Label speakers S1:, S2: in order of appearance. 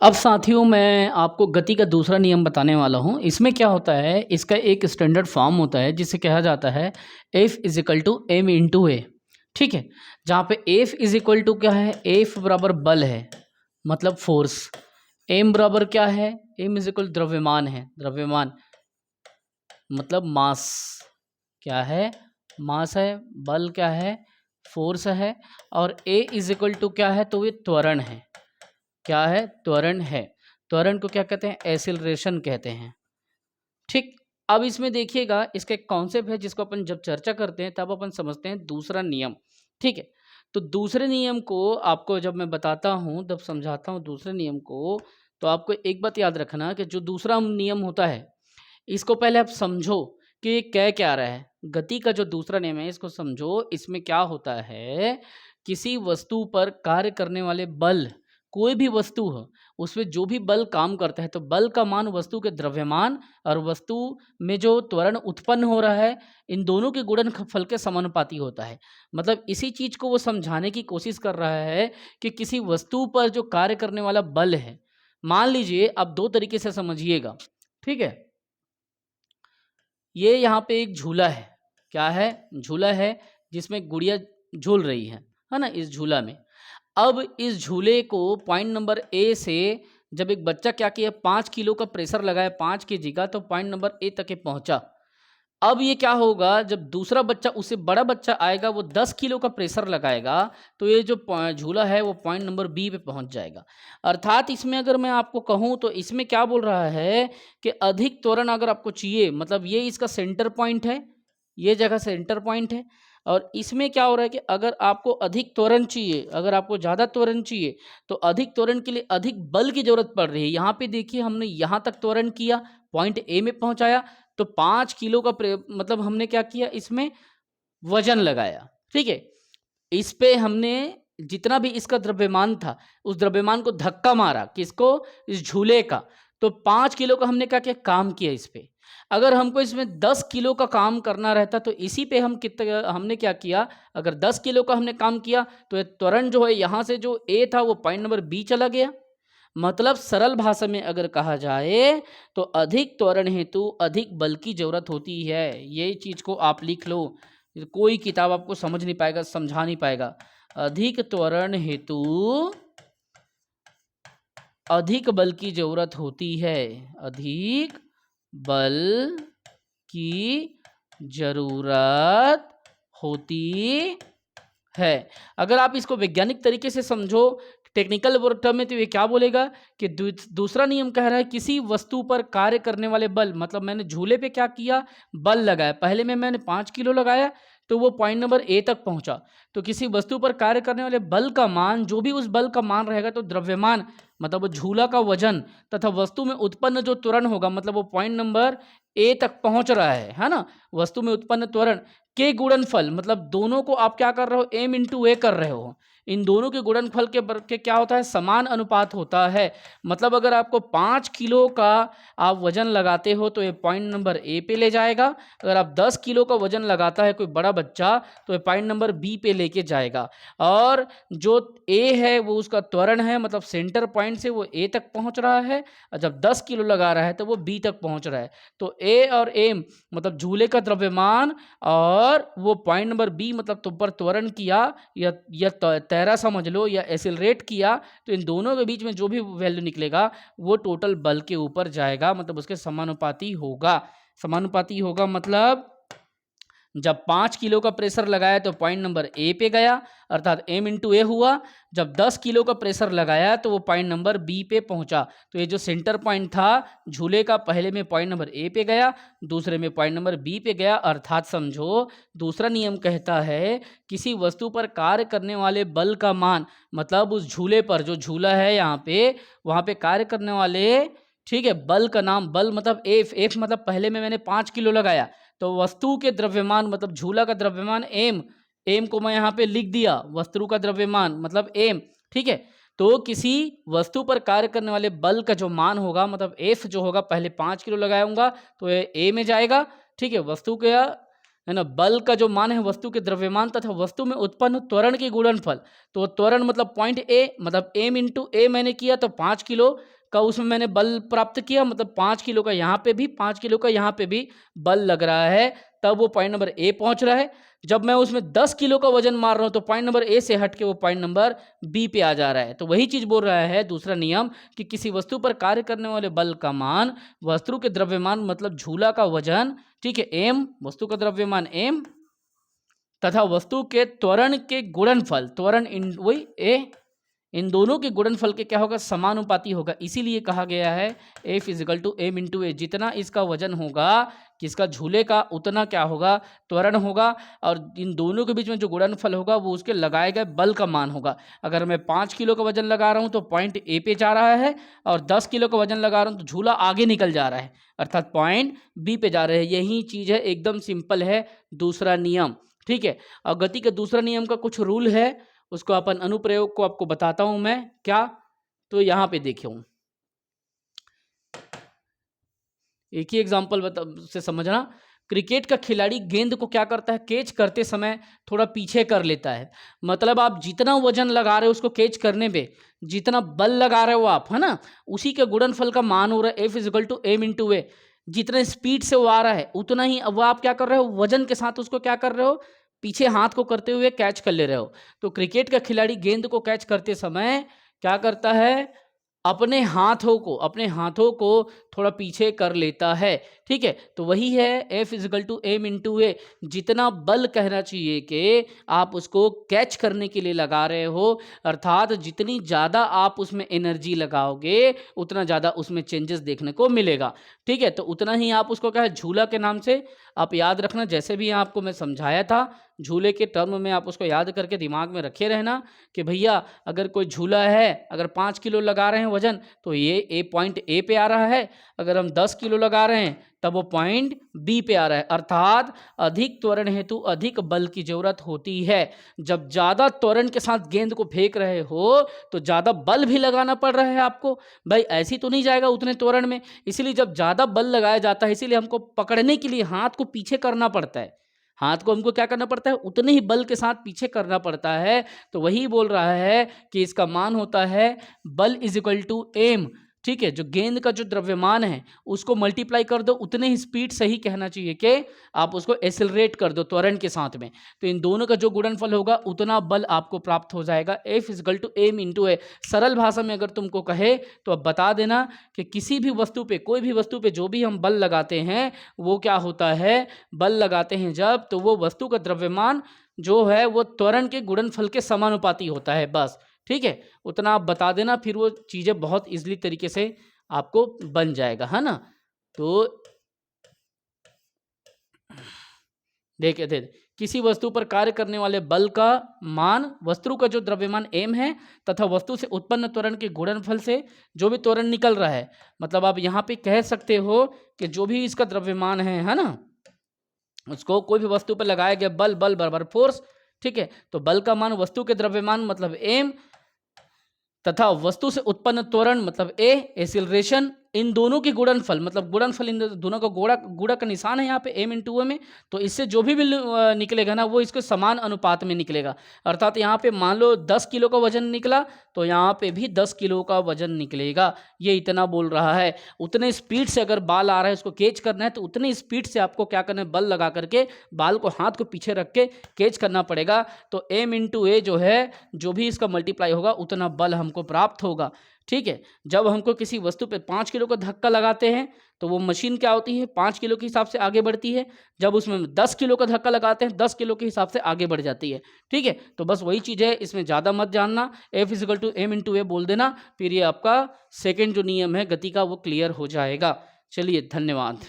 S1: अब साथियों मैं आपको गति का दूसरा नियम बताने वाला हूँ। इसमें क्या होता है, इसका एक स्टैंडर्ड फॉर्म होता है जिसे कहा जाता है F is equal to m into a. ठीक है, जहाँ पे F इज इक्वल टू क्या है, F बराबर बल है मतलब फोर्स, M बराबर क्या है, M इज इक्वल द्रव्यमान है, द्रव्यमान मतलब मास, क्या है, मास है, बल क्या है, फोर्स है, और A इज इक्वल टू क्या है, तो ये त्वरण है, क्या है, त्वरण है। त्वरण को क्या कहते हैं, एसिलरेशन कहते हैं। ठीक, अब इसमें देखिएगा, इसका एक कॉन्सेप्ट है जिसको अपन जब चर्चा करते हैं तब अपन समझते हैं दूसरा नियम। ठीक है, तो दूसरे नियम को आपको जब मैं बताता हूँ, जब समझाता हूँ दूसरे नियम को, तो आपको एक बात याद रखना कि जो दूसरा नियम होता है इसको पहले आप समझो कि ये कह क्या रहा है। गति का जो दूसरा नियम है इसको समझो। इसमें क्या होता है, किसी वस्तु पर कार्य करने वाले बल, कोई भी वस्तु हो उसमें जो भी बल काम करता है, तो बल का मान वस्तु के द्रव्यमान और वस्तु में जो त्वरण उत्पन्न हो रहा है, इन दोनों के गुणनफल के समानुपाती होता है। मतलब इसी चीज को वो समझाने की कोशिश कर रहा है कि किसी वस्तु पर जो कार्य करने वाला बल है, मान लीजिए आप दो तरीके से समझिएगा। ठीक है, ये यहाँ पे एक झूला है, क्या है, झूला है जिसमें गुड़िया झूल रही है ना, इस झूला में। अब इस झूले को पॉइंट नंबर ए से जब एक बच्चा क्या किया, 5 किलो का प्रेशर लगाया 5 kg का, तो पॉइंट नंबर ए तक ये पहुंचा। अब ये क्या होगा, जब दूसरा बच्चा, उससे बड़ा बच्चा आएगा, वो 10 किलो का प्रेशर लगाएगा, तो ये जो झूला है वो पॉइंट नंबर बी पे पहुंच जाएगा। अर्थात इसमें अगर मैं आपको कहूँ तो इसमें क्या बोल रहा है कि अधिक त्वरण अगर आपको चाहिए, मतलब ये इसका सेंटर पॉइंट है, ये जगह सेंटर पॉइंट है। और इसमें क्या हो रहा है कि अगर आपको अधिक त्वरण चाहिए, अगर आपको ज़्यादा त्वरण चाहिए, तो अधिक त्वरण के लिए अधिक बल की ज़रूरत पड़ रही है। यहाँ पे देखिए, हमने यहाँ तक त्वरण किया, पॉइंट ए में पहुँचाया, तो 5 किलो का मतलब हमने क्या किया, इसमें वजन लगाया। ठीक है, इस पे हमने जितना भी इसका द्रव्यमान था, उस द्रव्यमान को धक्का मारा, किसको, इस झूले का। तो 5 किलो का हमने क्या किया, काम किया इस पे। अगर हमको इसमें 10 किलो का काम करना रहता तो इसी पे हम कितने, हमने क्या किया, अगर 10 किलो का हमने काम किया तो ये त्वरण जो है, यहाँ से जो ए था वो पॉइंट नंबर बी चला गया। मतलब सरल भाषा में अगर कहा जाए तो अधिक त्वरण हेतु अधिक बल की जरूरत होती है। ये चीज को आप लिख लो, कोई किताब आपको समझ नहीं पाएगा, समझा नहीं पाएगा। अधिक त्वरण हेतु अधिक बल की जरूरत होती है, अधिक बल की जरूरत होती है। अगर आप इसको वैज्ञानिक तरीके से समझो, टेक्निकल टर्म में, तो ये क्या बोलेगा कि दूसरा नियम कह रहा है किसी वस्तु पर कार्य करने वाले बल, मतलब मैंने झूले पे क्या किया, बल लगाया। पहले में मैंने 5 किलो लगाया तो वो पॉइंट नंबर ए तक पहुंचा। तो किसी वस्तु पर कार्य करने वाले बल का मान, जो भी उस बल का मान रहेगा, तो द्रव्यमान मतलब वो झूला का वजन तथा वस्तु में उत्पन्न जो त्वरण होगा, मतलब वो पॉइंट नंबर ए तक पहुंच रहा है ना, वस्तु में उत्पन्न त्वरण के गुणनफल, मतलब दोनों को आप क्या कर रहे हो, एम इंटू ए कर रहे हो, इन दोनों के गुणनफल के क्या होता है, समान अनुपात होता है। मतलब अगर आपको 5 किलो का आप वजन लगाते हो तो ये पॉइंट नंबर ए पे ले जाएगा। अगर आप 10 किलो का वजन लगाता है कोई बड़ा बच्चा, तो ये पॉइंट नंबर बी पे लेके जाएगा। और जो ए है वो उसका त्वरण है, मतलब सेंटर पॉइंट से वो ए तक पहुंच रहा है, और जब 10 किलो लगा रहा है तो वो बी तक पहुंच रहा है। तो ए और एम मतलब झूले का द्रव्यमान, और वो पॉइंट नंबर बी मतलब तुम पर त्वरण किया या तैरा समझ लो या एसिलरेट किया, तो इन दोनों के बीच में जो भी वैल्यू निकलेगा वो टोटल बल के ऊपर जाएगा, मतलब उसके समानुपाती होगा। समानुपाती होगा मतलब जब 5 किलो का प्रेशर लगाया तो पॉइंट नंबर ए पे गया, अर्थात एम इंटू ए हुआ। जब 10 किलो का प्रेशर लगाया तो वो पॉइंट नंबर बी पे पहुंचा। तो ये जो सेंटर पॉइंट था झूले का, पहले में पॉइंट नंबर ए पे गया, दूसरे में पॉइंट नंबर बी पे गया। अर्थात समझो, दूसरा नियम कहता है किसी वस्तु पर कार्य करने वाले बल का मान, मतलब उस झूले पर, जो झूला है यहाँ पे, वहाँ पे कार्य करने वाले, ठीक है, बल का नाम, बल मतलब एफ, एफ मतलब पहले में मैंने 5 किलो लगाया, तो वस्तु के द्रव्यमान मतलब झूला का द्रव्यमान एम, एम को मैं यहाँ पे लिख दिया, वस्तु का द्रव्यमान मतलब एम। ठीक है, तो किसी वस्तु पर कार्य करने वाले बल का जो मान होगा, मतलब एफ जो होगा, पहले 5 किलो लगाऊंगा तो ये ए में जाएगा। ठीक है, वस्तु का है ना। बल का जो मान है वस्तु के द्रव्यमान तथा वस्तु में उत्पन्न त्वरण के गुणनफल। तो त्वरण मतलब पॉइंट ए, मतलब एम इंटू ए मैंने किया तो 5 किलो का उसमें मैंने बल प्राप्त किया, मतलब 5 किलो का यहाँ पे भी, 5 किलो का यहाँ पे भी बल लग रहा है, तब वो पॉइंट नंबर ए पहुंच रहा है। जब मैं उसमें 10 किलो का वजन मार रहा हूं तो पॉइंट नंबर ए से हट के वो पॉइंट नंबर बी पे आ जा रहा है। तो वही चीज बोल रहा है दूसरा नियम कि किसी वस्तु पर कार्य करने वाले बल का मान वस्तु के द्रव्यमान मतलब झूला का वजन, ठीक है, एम, वस्तु का द्रव्यमान एम तथा वस्तु के त्वरण के गुणनफल, त्वरण वही ए, इन दोनों के गुणनफल के क्या होगा, समानुपाती होगा। इसीलिए कहा गया है F is equal to m into a, जितना इसका वजन होगा किसका, झूले का, उतना क्या होगा, त्वरण होगा, और इन दोनों के बीच में जो गुणनफल होगा वो उसके लगाए गए बल का मान होगा। अगर मैं 5 किलो का वजन लगा रहा हूँ तो पॉइंट ए पे जा रहा है, और 10 किलो का वजन लगा रहा हूँ तो झूला आगे निकल जा रहा है, अर्थात पॉइंट बी पे जा रहे हैं। यही चीज़ है, एकदम सिंपल है दूसरा नियम, ठीक है। और गति के दूसरा नियम का कुछ रूल है, उसको अपन अनुप्रयोग को आपको बताता हूं मैं क्या। तो यहां पे देखिए, एक ही एग्जांपल से समझना। क्रिकेट का खिलाड़ी गेंद को क्या करता है, कैच करते समय थोड़ा पीछे कर लेता है। मतलब आप जितना वजन लगा रहे हो उसको कैच करने पे, जितना बल लगा रहे हो आप, है ना, उसी के गुणनफल का मान हो रहा है F is equal to m into a. जितने स्पीड से वो आ रहा है उतना ही अब आप क्या कर रहे हो, वजन के साथ उसको क्या कर रहे हो, पीछे हाथ को करते हुए कैच कर ले रहे हो। तो क्रिकेट का खिलाड़ी गेंद को कैच करते समय क्या करता है, अपने हाथों को थोड़ा पीछे कर लेता है, ठीक है। तो वही है F is equal to m into a. जितना बल कहना चाहिए कि आप उसको कैच करने के लिए लगा रहे हो, अर्थात जितनी ज़्यादा आप उसमें एनर्जी लगाओगे उतना ज़्यादा उसमें चेंजेस देखने को मिलेगा, ठीक है। तो उतना ही आप उसको क्या है, झूला के नाम से आप याद रखना। जैसे भी आपको मैं समझाया था, झूले के टर्म में आप उसको याद करके दिमाग में रखे रहना कि भैया अगर कोई झूला है, अगर 5 किलो लगा रहे हैं वजन तो ये ए पॉइंट ए पे आ रहा है, अगर हम 10 किलो लगा रहे हैं तब वो पॉइंट बी पे आ रहा है। अर्थात अधिक त्वरण हेतु अधिक बल की जरूरत होती है। जब ज़्यादा त्वरण के साथ गेंद को फेंक रहे हो तो ज़्यादा बल भी लगाना पड़ रहा है आपको, भाई ऐसी तो नहीं जाएगा उतने त्वरण में। इसीलिए जब ज़्यादा बल लगाया जाता है, इसीलिए हमको पकड़ने के लिए हाथ को पीछे करना पड़ता है, हाथ को हमको क्या करना पड़ता है, उतने ही बल के साथ पीछे करना पड़ता है। तो वही बोल रहा है कि इसका मान होता है बल इज इक्वल टू एम, ठीक है। जो गेंद का जो द्रव्यमान है उसको मल्टीप्लाई कर दो, उतने ही स्पीड से ही कहना चाहिए कि आप उसको एक्सेलरेट कर दो त्वरण के साथ में। तो इन दोनों का जो गुणनफल होगा उतना बल आपको प्राप्त हो जाएगा F is equal to m into a. सरल भाषा में अगर तुमको कहे तो अब बता देना कि किसी भी वस्तु पे, कोई भी वस्तु पे जो भी हम बल लगाते हैं वो क्या होता है, बल लगाते हैं जब तो वो वस्तु का द्रव्यमान जो है वो त्वरण के गुणनफल के समानुपाती होता है, बस, ठीक है। उतना आप बता देना, फिर वो चीज़ें बहुत इजीली तरीके से आपको बन जाएगा, है ना। तो देखिए किसी वस्तु पर कार्य करने वाले बल का मान वस्तु का जो द्रव्यमान m है तथा वस्तु से उत्पन्न त्वरण के गुणनफल से जो भी त्वरण निकल रहा है, मतलब आप यहाँ पे कह सकते हो कि जो भी इसका द्रव्यमान है ना, उसको कोई भी वस्तु पर लगाया गया बल बराबर फोर्स, ठीक है। तो बल का मान वस्तु के द्रव्यमान मतलब m तथा वस्तु से उत्पन्न त्वरण मतलब ए, एक्सीलरेशन, इन दोनों की गुणनफल, मतलब गुणनफल इन दोनों का गुणा का निशान है यहाँ पे m इंटू में। तो इससे जो भी निकलेगा ना वो इसके समान अनुपात में निकलेगा। अर्थात यहाँ पे मान लो 10 किलो का वजन निकला तो यहाँ पे भी 10 किलो का वजन निकलेगा, ये इतना बोल रहा है। उतने स्पीड से अगर बाल आ रहा है उसको कैच करना है तो उतनी स्पीड से आपको क्या करना है, बल लगा करके बाल को हाथ को पीछे रख के कैच करना पड़ेगा। तो m इंटू ए जो है, जो भी इसका मल्टीप्लाई होगा उतना बल हमको प्राप्त होगा, ठीक है। जब हमको किसी वस्तु पे 5 किलो का धक्का लगाते हैं तो वो मशीन क्या होती है, 5 किलो के हिसाब से आगे बढ़ती है। जब उसमें 10 किलो का धक्का लगाते हैं 10 किलो के हिसाब से आगे बढ़ जाती है, ठीक है। तो बस वही चीज़ है, इसमें ज़्यादा मत जानना, F is equal to m into a बोल देना, फिर ये आपका सेकेंड जो नियम है गति का वो क्लियर हो जाएगा। चलिए, धन्यवाद।